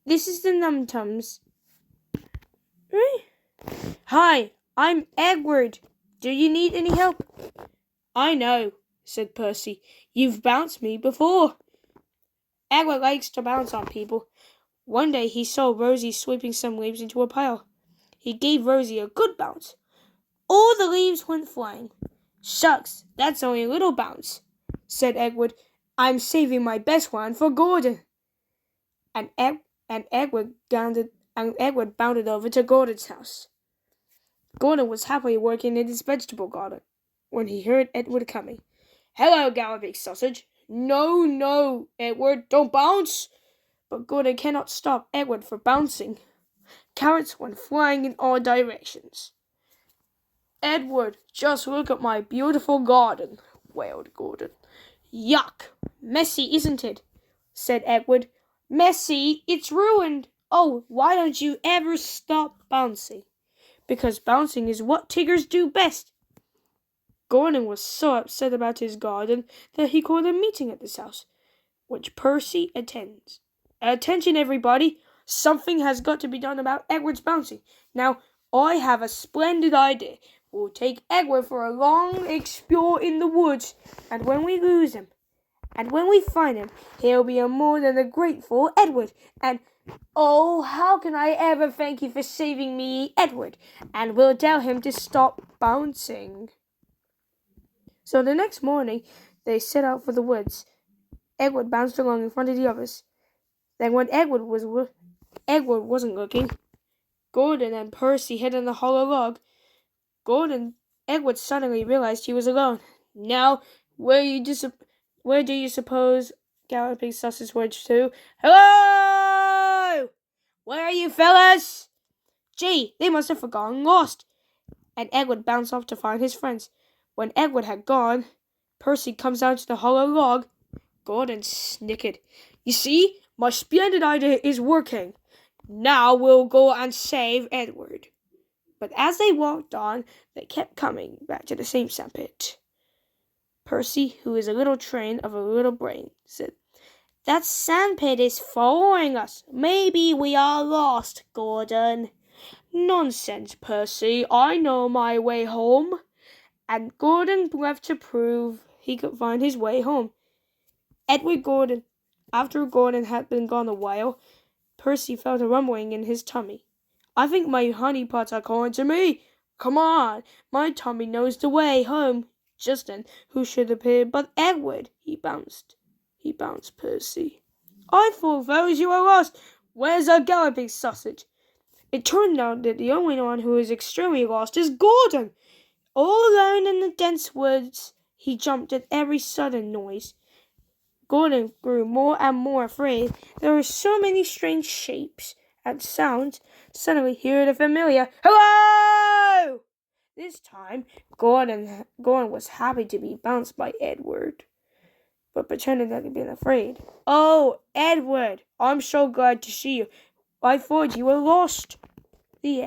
This is the Num Tums. Hi, I'm Edward. Do you need any help? I know, said Percy. You've bounced me before. Edward likes to bounce on people. One day he saw Rosie sweeping some leaves into a pile. He gave Rosie a good bounce. All the leaves went flying. Shucks, that's only a little bounce, said Edward. I'm saving my best one for Gordon. And Edward bounded over to Gordon's house. Gordon was happily working in his vegetable garden when he heard Edward coming. Hello, Galloping Sausage. No, Edward, don't bounce. But Gordon cannot stop Edward from bouncing. Carrots went flying in all directions. Edward, just look at my beautiful garden, wailed Gordon. Yuck! Messy, isn't it? Said Edward. Messy? It's ruined. Oh, why don't you ever stop bouncing? Because bouncing is what Tiggers do best. Gordon was so upset about his garden that he called a meeting at his house, which Percy attends. Attention, everybody! Something has got to be done about Edward's bouncing. Now, I have a splendid idea. We'll take Edward for a long explore in the woods, and when we lose him, and when we find him, he'll be a more than a grateful Edward. And, oh, how can I ever thank you for saving me, Edward? And we'll tell him to stop bouncing. So the next morning, they set out for the woods. Edward bounced along in front of the others. Then when Edward wasn't looking, Gordon and Percy hid in the hollow log. Edward suddenly realized he was alone. Now, where do you suppose Galloping Sausage went to? Hello! Where are you fellas? Gee, they must have forgotten lost. And Edward bounced off to find his friends. When Edward had gone, Percy comes out to the hollow log. Gordon snickered. You see, my splendid idea is working. Now we'll go and save Edward. But as they walked on, they kept coming back to the same sandpit. Percy, who is a little train of a little brain, said, That sandpit is following us. Maybe we are lost, Gordon. Nonsense, Percy. I know my way home. And Gordon left to prove he could find his way home. After Gordon had been gone a while, Percy felt a rumbling in his tummy. I think my honey pots are calling to me. Come on, my tummy knows the way home. Just then, who should appear but Edward? He bounced, Percy. I thought, fellows, you were lost. Where's our Galloping Sausage? It turned out that the only one who is extremely lost is Gordon. All alone in the dense woods, he jumped at every sudden noise. Gordon grew more and more afraid. There were so many strange shapes and sounds. Suddenly he heard a familiar hello! This time, Gordon was happy to be bounced by Edward, but pretended that he'd been afraid. Oh, Edward, I'm so glad to see you. I thought you were lost. The end.